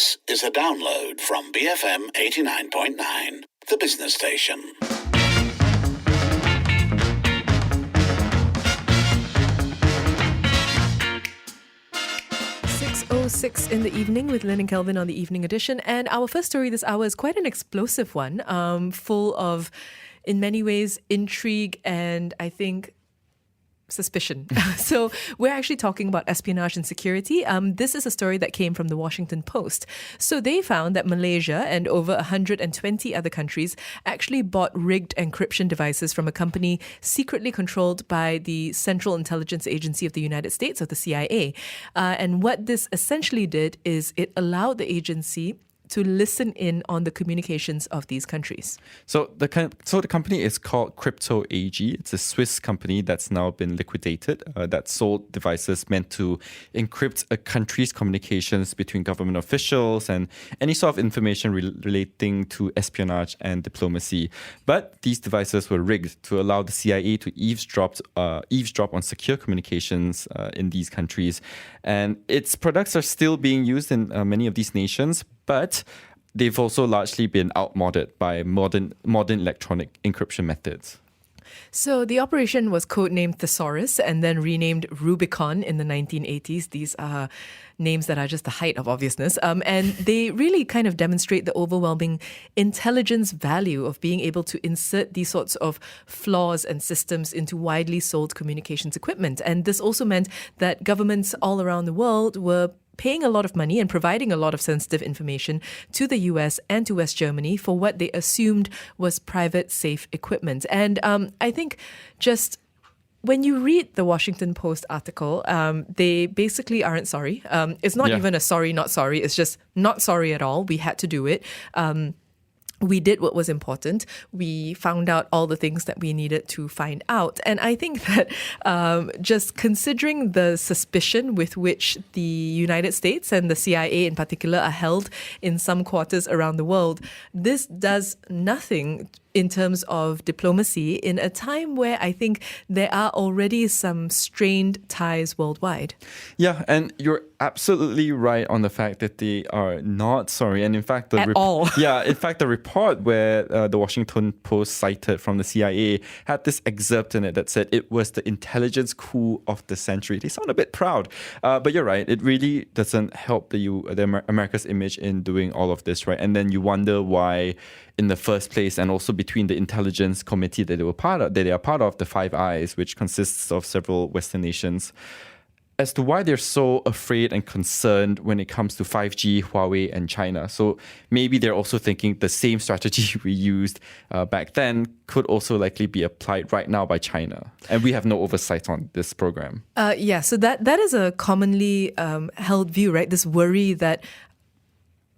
This is a download from BFM 89.9, the business station. 6:06 in the evening with Lynn and Kelvin on the evening edition. And our first story this hour is quite an explosive one, full of, in many ways, intrigue and I think suspicion. So we're actually talking about espionage and security. This is a story that came from the Washington Post. So they found that Malaysia and over 120 other countries actually bought rigged encryption devices from a company secretly controlled by the Central Intelligence Agency of the United States, or the CIA. And what this essentially did is it allowed the agency to listen in on the communications of these countries. So the company is called Crypto AG. It's a Swiss company that's now been liquidated that sold devices meant to encrypt a country's communications between government officials and any sort of information relating to espionage and diplomacy. But these devices were rigged to allow the CIA to eavesdrop on secure communications in these countries. And its products are still being used in many of these nations, but they've also largely been outmoded by modern electronic encryption methods. So the operation was codenamed Thesaurus and then renamed Rubicon in the 1980s. These are names that are just the height of obviousness. And they really kind of demonstrate the overwhelming intelligence value of being able to insert these sorts of flaws and systems into widely sold communications equipment. And this also meant that governments all around the world were paying a lot of money and providing a lot of sensitive information to the US and to West Germany for what they assumed was private safe equipment. And I think just when you read the Washington Post article, they basically aren't sorry. It's not even a sorry, not sorry. It's just not sorry at all. We had to do it. We did what was important. We found out all the things that we needed to find out. And I think that just considering the suspicion with which the United States and the CIA in particular are held in some quarters around the world, this does nothing in terms of diplomacy in a time where I think there are already some strained ties worldwide. Yeah, and you're absolutely right on the fact that they are not sorry. And in fact, the report where the Washington Post cited from the CIA had this excerpt in it that said it was the intelligence coup of the century. They sound a bit proud, but you're right. It really doesn't help America's image in doing all of this, right? And then you wonder why, in the first place, and also between the intelligence committee that they are part of, the Five Eyes, which consists of several Western nations, as to why they're so afraid and concerned when it comes to 5G, Huawei, and China. So maybe they're also thinking the same strategy we used back then could also likely be applied right now by China. And we have no oversight on this program. So that is a commonly held view, right? This worry that,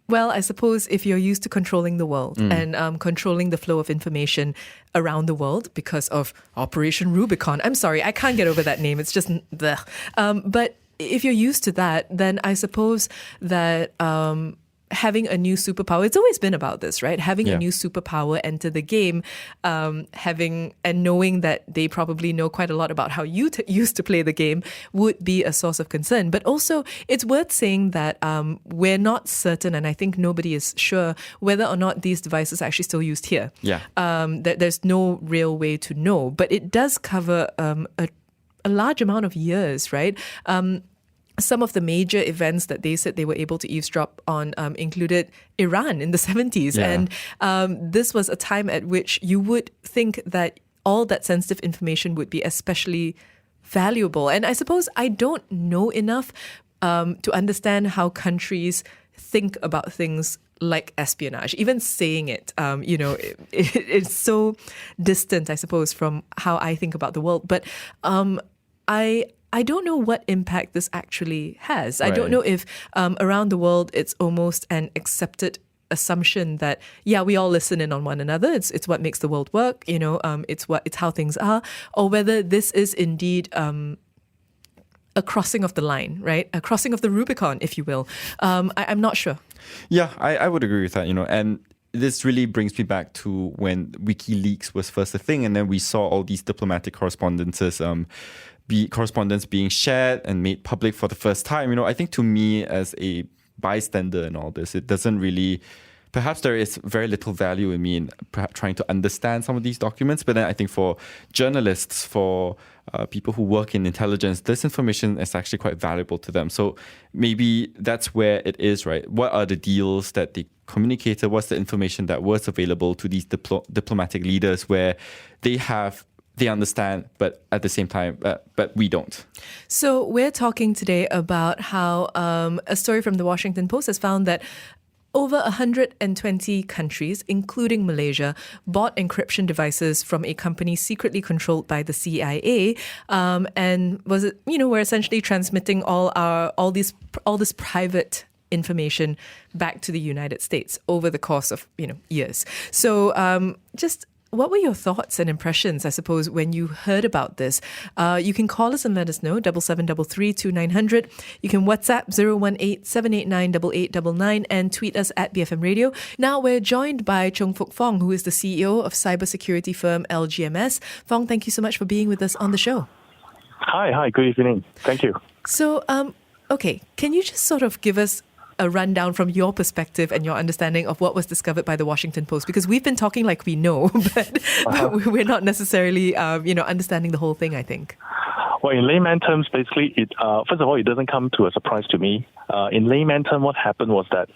well, I suppose if you're used to controlling the world and controlling the flow of information around the world because of Operation Rubicon, I'm sorry, I can't get over that name. It's just but if you're used to that, then I suppose that having a new superpower, it's always been about this, right? Having a new superpower enter the game, knowing that they probably know quite a lot about how you used to play the game would be a source of concern. But also, it's worth saying that we're not certain, and I think nobody is sure, whether or not these devices are actually still used here. There's no real way to know, but it does cover a large amount of years, right? Some of the major events that they said they were able to eavesdrop on included Iran in the 70s. And this was a time at which you would think that all that sensitive information would be especially valuable. And I suppose I don't know enough to understand how countries think about things like espionage. Even saying it, it's so distant, I suppose, from how I think about the world. But I don't know what impact this actually has. Right. I don't know if around the world it's almost an accepted assumption that, we all listen in on one another. It's what makes the world work. It's how things are. Or whether this is indeed a crossing of the line, right? A crossing of the Rubicon, if you will. I'm not sure. Yeah, I would agree with that. And this really brings me back to when WikiLeaks was first a thing, and then we saw all these diplomatic correspondences correspondence being shared and made public for the first time. I think to me as a bystander in all this. It doesn't really... Perhaps there is very little value in me in perhaps trying to understand some of these documents, but then I think for journalists, for people who work in intelligence, this information is actually quite valuable to them. So maybe that's where it is, right? What are the deals that they communicated? What's the information that was available to these diplomatic leaders where they understand, but at the same time, but we don't. So we're talking today about how a story from the Washington Post has found that over 120 countries, including Malaysia, bought encryption devices from a company secretly controlled by the CIA, and we're essentially transmitting all this private information back to the United States over the course of years. So just what were your thoughts and impressions, I suppose, when you heard about this? You can call us and let us know, 7733-2900. You can WhatsApp 018-789-8899 and tweet us at BFM Radio. Now we're joined by Fong, who is the CEO of cybersecurity firm LGMS. Fong, thank you so much for being with us on the show. Hi, good evening. Thank you. So, okay, can you just sort of give us a rundown from your perspective and your understanding of what was discovered by the Washington Post? Because we've been talking like we know, but we're not necessarily, understanding the whole thing, I think. Well, in layman terms, basically, first of all, it doesn't come to a surprise to me. In layman terms, what happened was that,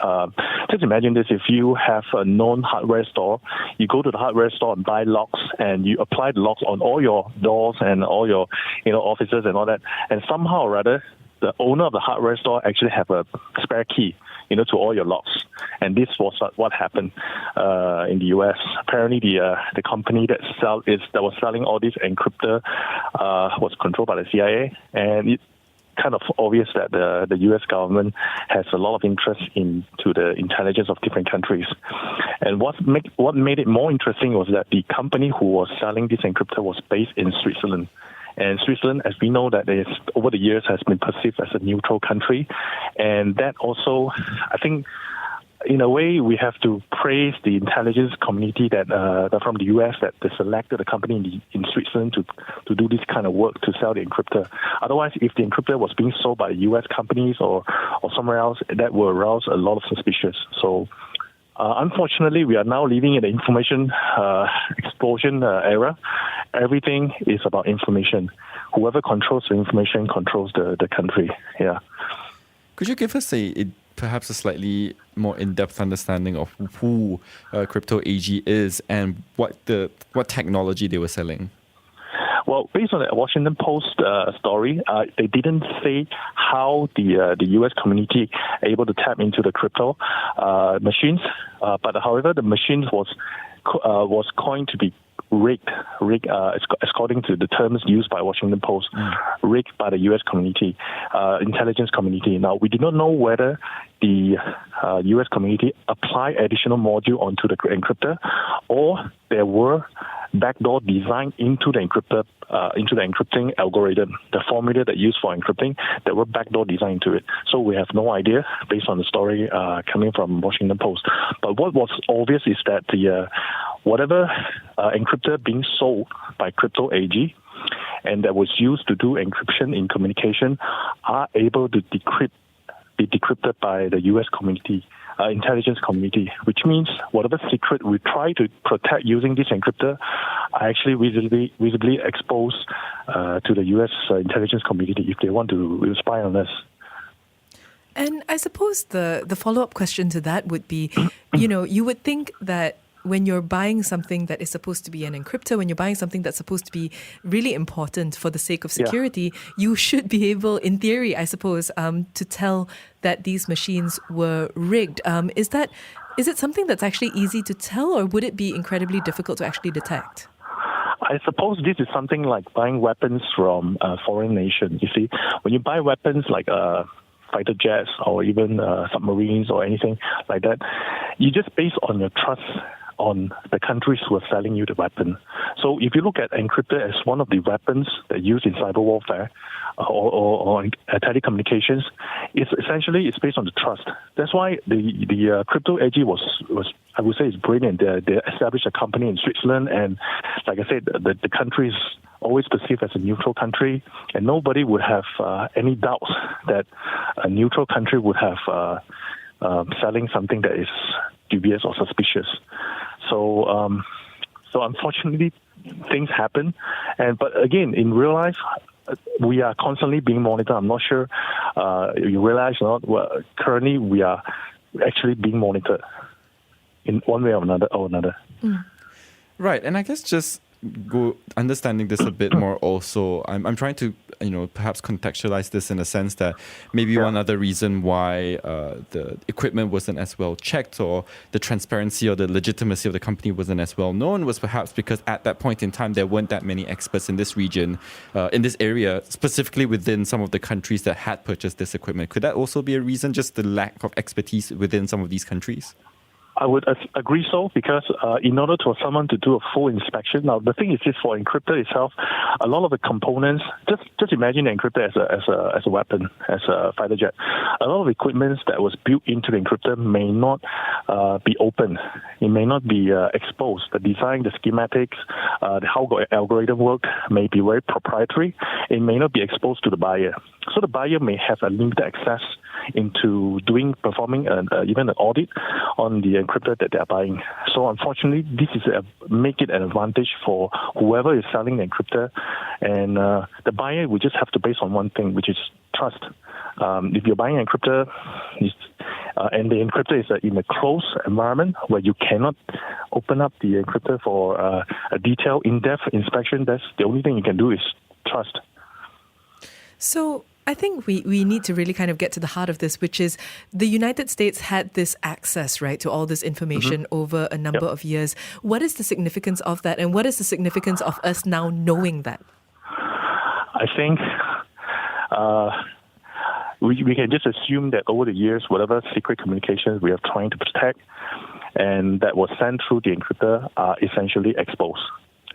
just imagine this, if you have a known hardware store, you go to the hardware store and buy locks, and you apply the locks on all your doors and all your offices and all that, and somehow or other, the owner of the hardware store actually have a spare key, to all your locks. And this was what happened in the U.S. Apparently, the company that was selling all these encryptor was controlled by the CIA, and it's kind of obvious that the U.S. government has a lot of interest into the intelligence of different countries. And what made it more interesting was that the company who was selling this encryptor was based in Switzerland. And Switzerland, as we know, that is over the years has been perceived as a neutral country. And that also, I think, in a way, we have to praise the intelligence community that from the U.S. that they selected a company in Switzerland to do this kind of work to sell the encryptor. Otherwise, if the encryptor was being sold by U.S. companies or somewhere else, that will arouse a lot of suspicion. So, unfortunately, we are now living in the information explosion era. Everything is about information. Whoever controls the information controls the country. Yeah. Could you give us perhaps a slightly more in-depth understanding of who Crypto AG is and what technology they were selling? Well, based on the Washington Post story, they didn't say how the U.S. community able to tap into the crypto machines, but however, the machines was going to be rigged, according to the terms used by Washington Post, rigged by the U.S. community, intelligence community. Now, we do not know whether the U.S. community apply additional module onto the encryptor, or there were backdoor design into the encrypting algorithm, the formula that used for encrypting, there were backdoor design into it. So we have no idea based on the story coming from Washington Post. But what was obvious is that the whatever encryptor being sold by Crypto AG and that was used to do encryption in communication are able to be decrypted by the U.S. community. Intelligence community, which means whatever secret we try to protect using this encryptor are actually visibly exposed to the U.S. Intelligence community if they want to spy on us. And I suppose the follow-up question to that would be, you would think that when you're buying something that is supposed to be an encryptor, when you're buying something that's supposed to be really important for the sake of security, you should be able, in theory, I suppose, to tell that these machines were rigged. Is it something that's actually easy to tell, or would it be incredibly difficult to actually detect? I suppose this is something like buying weapons from a foreign nation. You see, when you buy weapons like fighter jets or even submarines or anything like that, you just base on your trust on the countries who are selling you the weapon. So if you look at encryptor as one of the weapons that are used in cyber warfare or telecommunications, it's based on the trust. That's why the Crypto AG was I would say is brilliant. They established a company in Switzerland, and like I said, the countries always perceived as a neutral country, and nobody would have any doubts that a neutral country would have selling something that is dubious or suspicious. So unfortunately, things happen, but again, in real life, we are constantly being monitored. I'm not sure you realize or not. Well, currently, we are actually being monitored in one way or another. Right, and I guess just understanding this a bit more also, I'm trying to, perhaps contextualize this in a sense that maybe one other reason why the equipment wasn't as well checked, or the transparency or the legitimacy of the company wasn't as well known, was perhaps because at that point in time there weren't that many experts in this region, in this area, specifically within some of the countries that had purchased this equipment. Could that also be a reason, just the lack of expertise within some of these countries? I would agree so, because in order for someone to do a full inspection, now the thing is this: for encryptor itself, a lot of the components, just imagine the encryptor as a weapon, as a fighter jet. A lot of equipment that was built into the encryptor may not be open. It may not be exposed. The design, the schematics, how the algorithm work may be very proprietary. It may not be exposed to the buyer. So the buyer may have a limited access into performing even an audit on the encryptor that they are buying. So unfortunately, this is make it an advantage for whoever is selling the encryptor, and the buyer will just have to base on one thing, which is trust. If you're buying an encryptor, and the encryptor is in a closed environment where you cannot open up the encryptor for a detailed, in-depth inspection, that's the only thing you can do is trust. So I think we need to really kind of get to the heart of this, which is the United States had this access, right, to all this information over a number of years. What is the significance of that, and what is the significance of us now knowing that? I think we can just assume that over the years, whatever secret communications we are trying to protect and that was sent through the encryptor are essentially exposed.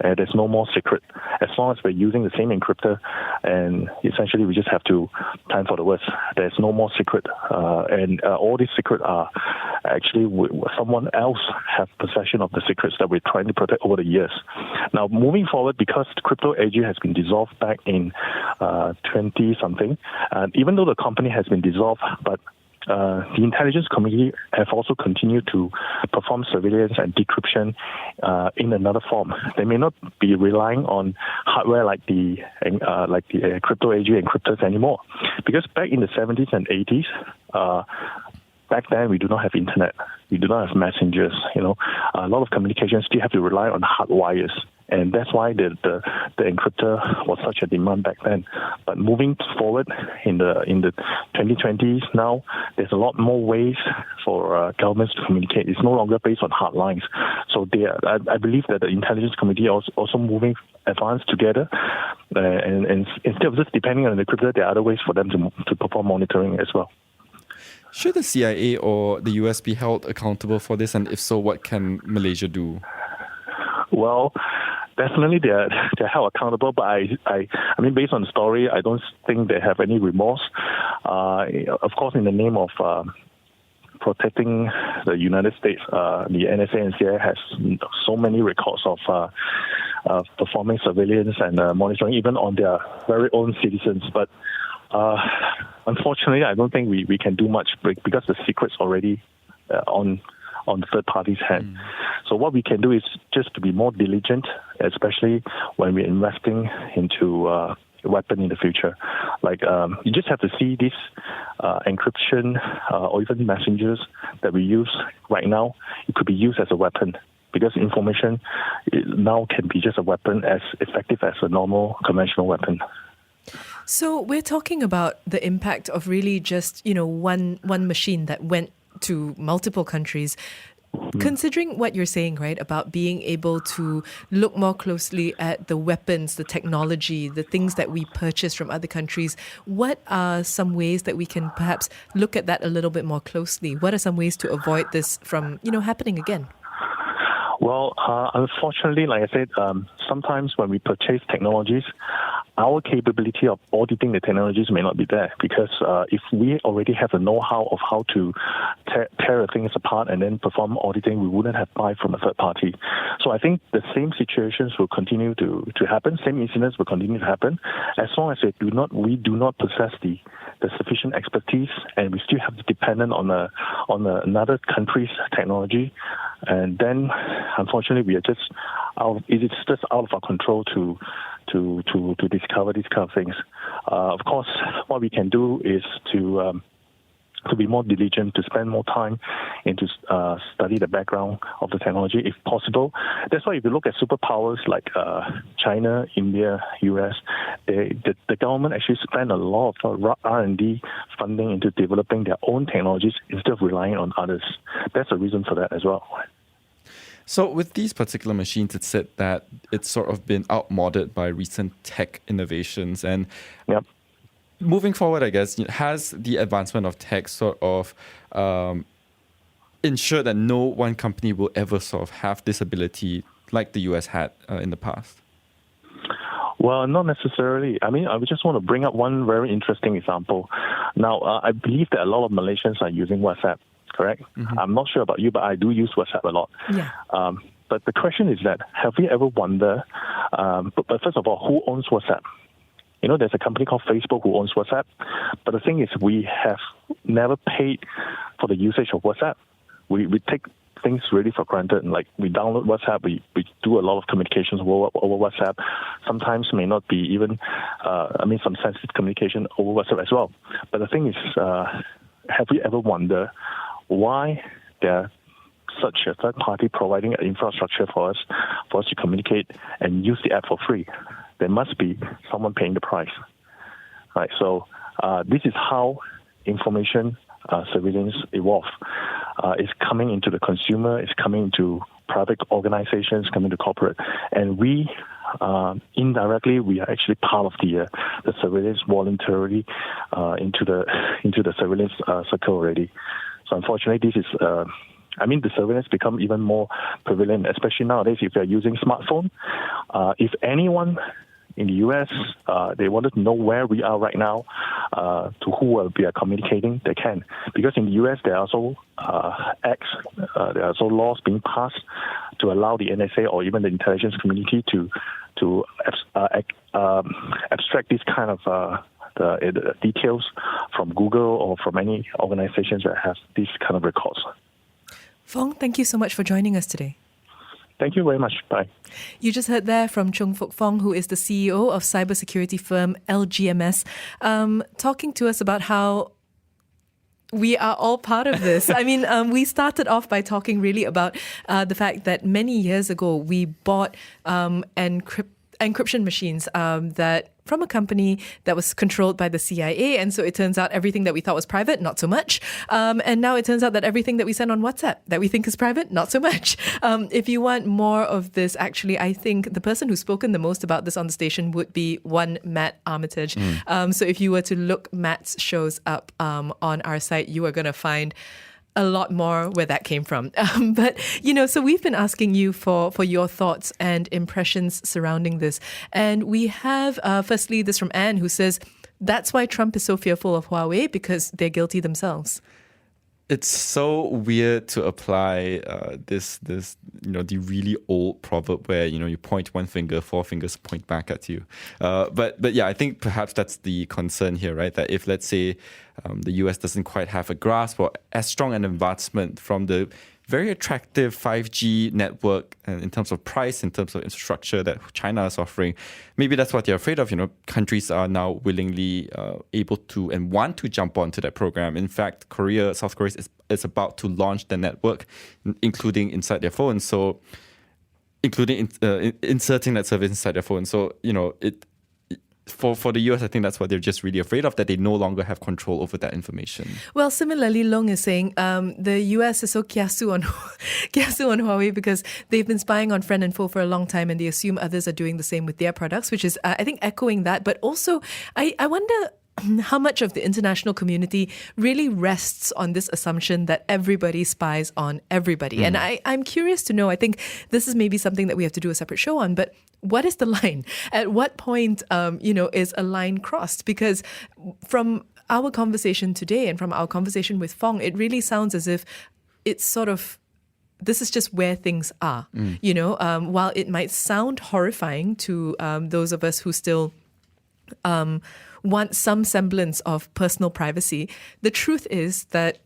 There's no more secret. As long as we're using the same encryptor, and essentially we just have to plan for the worst. There's no more secret. And all these secrets are actually someone else have possession of the secrets that we're trying to protect over the years. Now, moving forward, because the crypto AG has been dissolved back in 20-something, even though the company has been dissolved, but the intelligence community have also continued to perform surveillance and decryption in another form. They may not be relying on hardware like the crypto AG encryptors anymore, because back in the 70s and 80s, back then we do not have internet, we do not have messengers. A lot of communications still have to rely on hard wires. And that's why the encryptor was such a demand back then. But moving forward in the 2020s now, there's a lot more ways for governments to communicate. It's no longer based on hard lines. So I believe that the intelligence community also moving advanced together. And instead of just depending on the encryptor, there are other ways for them to perform monitoring as well. Should the CIA or the US be held accountable for this? And if so, what can Malaysia do? Well, definitely they're held accountable, but I mean, based on the story, I don't think they have any remorse. Of course, in the name of protecting the United States, the NSA and CIA has so many records of performing surveillance and monitoring, even on their very own citizens. But unfortunately, I don't think we can do much because the secret's already on the third party's hand. So what we can do is just to be more diligent, especially when we're investing into a weapon in the future. Like you just have to see this encryption or even messengers that we use right now. It could be used as a weapon, because information now can be just a weapon as effective as a normal conventional weapon. So we're talking about the impact of really just, one machine that went to multiple countries. Considering what you're saying, right, about being able to look more closely at the weapons, the technology, the things that we purchase from other countries, what are some ways that we can perhaps look at that a little bit more closely? What are some ways to avoid this from, happening again? Well, unfortunately, like I said, sometimes when we purchase technologies, our capability of auditing the technologies may not be there because if we already have the know-how of how to tear things apart and then perform auditing, we wouldn't have buy from a third party. So I think the same situations will continue to happen, same incidents will continue to happen, as long as we do not possess the sufficient expertise and we still have to depend on another country's technology. And then, unfortunately, we are just it's just out of our control to discover these kind of things. Of course, what we can do is to be more diligent, to spend more time into study the background of the technology, if possible. That's why if you look at superpowers like China, India, US, the government actually spend a lot of R&D funding into developing their own technologies instead of relying on others. That's a reason for that as well. So with these particular machines, it's said that it's sort of been outmoded by recent tech innovations. And Yep. moving forward, I guess, has the advancement of tech sort of ensured that no one company will ever sort of have this ability like the US had in the past? Well, not necessarily. I mean, I just want to bring up one very interesting example. Now, I believe that a lot of Malaysians are using WhatsApp, correct? Mm-hmm. I'm not sure about you, but I do use WhatsApp a lot. Yeah. But the question is that, have we ever wondered, but first of all, who owns WhatsApp? You know, there's a company called Facebook who owns WhatsApp. But the thing is, we have never paid for the usage of WhatsApp. We take things really for granted. Like, we download WhatsApp, we do a lot of communications over WhatsApp. Sometimes may not be even, some sensitive communication over WhatsApp as well. But the thing is, have we ever wondered why there such a third party providing an infrastructure for us to communicate and use the app for free? There must be someone paying the price, right? So this is how information surveillance evolve. It's coming into the consumer, it's coming into private organizations, coming to corporate, and we indirectly we are actually part of the surveillance voluntarily into the surveillance circle already. So unfortunately, this is. The surveillance become even more prevalent, especially nowadays if you're using smartphone. If anyone in the US, they wanted to know where we are right now, to who we are communicating, they can. Because in the US, there are also there are also laws being passed to allow the NSA or even the intelligence community to abstract this kind of the details from Google or from any organizations that have these kind of records. Fong, thank you so much for joining us today. Thank you very much. Bye. You just heard there from Chung Fook Fong, who is the CEO of cybersecurity firm LGMS, talking to us about how we are all part of this. We started off by talking really about the fact that many years ago we bought encryption machines that from a company that was controlled by the CIA. And so it turns out everything that we thought was private, not so much. And now it turns out that everything that we send on WhatsApp that we think is private, not so much. If you want more of this, actually, I think the person who's spoken the most about this on the station would be one Matt Armitage. So if you were to look Matt's shows up on our site, you are going to find a lot more where that came from. So we've been asking you for your thoughts and impressions surrounding this. And we have, firstly, this from Anne, who says, that's why Trump is so fearful of Huawei, because they're guilty themselves. It's so weird to apply the really old proverb where, you point one finger, four fingers point back at you. But yeah, I think perhaps that's the concern here, right? That if, let's say, the US doesn't quite have a grasp or as strong an advancement from the very attractive 5G network in terms of price, in terms of infrastructure that China is offering, maybe that's what they're afraid of. Countries are now willingly able to and want to jump onto that program. In fact, South Korea is about to launch the network, including inside their phones. So, including inserting that service inside their phone. So, For the US, I think that's what they're just really afraid of, that they no longer have control over that information. Well, similarly, Long is saying the US is so kiasu on Huawei because they've been spying on friend and foe for a long time, and they assume others are doing the same with their products, which is, I think, echoing that. But also, I wonder how much of the international community really rests on this assumption that everybody spies on everybody. And I'm curious to know, I think this is maybe something that we have to do a separate show on, but what is the line? At what point, is a line crossed? Because from our conversation today and from our conversation with Fong, it really sounds as if it's sort of, this is just where things are. While it might sound horrifying to those of us who still want some semblance of personal privacy, the truth is that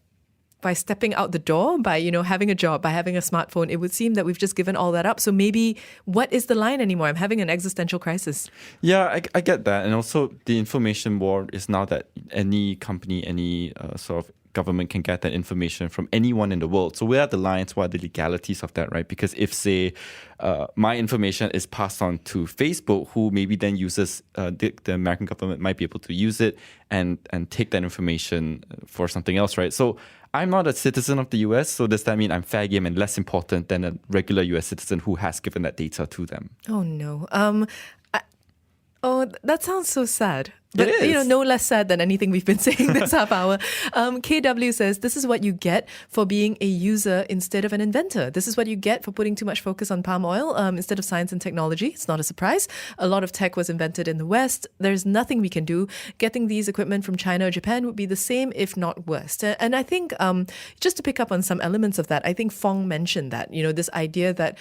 by stepping out the door, by, having a job, by having a smartphone, it would seem that we've just given all that up. So maybe what is the line anymore? I'm having an existential crisis. Yeah, I get that. And also the information war is now that any company, any sort of government can get that information from anyone in the world. So where are the lines? What are the legalities of that, right? Because if, say, my information is passed on to Facebook, who maybe then uses, the American government might be able to use it and take that information for something else, right? So I'm not a citizen of the US, so does that mean I'm fair game and less important than a regular US citizen who has given that data to them? Oh, no. That sounds so sad. But, it is. No less sad than anything we've been saying this half hour. KW says, this is what you get for being a user instead of an inventor. This is what you get for putting too much focus on palm oil instead of science and technology. It's not a surprise. A lot of tech was invented in the West. There's nothing we can do. Getting these equipment from China or Japan would be the same, if not worse. And I think, just to pick up on some elements of that, I think Fong mentioned that, this idea that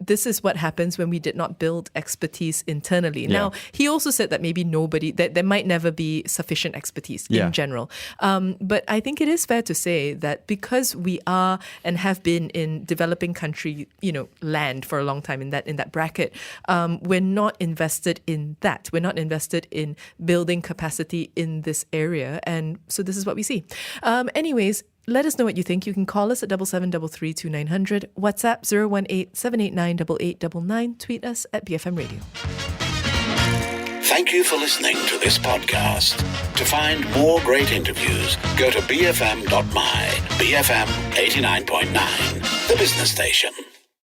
this is what happens when we did not build expertise internally. Yeah. Now, he also said that maybe that there might never be sufficient expertise in general. But I think it is fair to say that because we are and have been in developing country, land for a long time in that bracket, we're not invested in that. We're not invested in building capacity in this area. And so this is what we see. Anyways, let us know what you think. You can call us at 7733 2900, WhatsApp 018-789-8899, tweet us at BFM Radio. Thank you for listening to this podcast. To find more great interviews, go to bfm.my, BFM 89.9, the business station.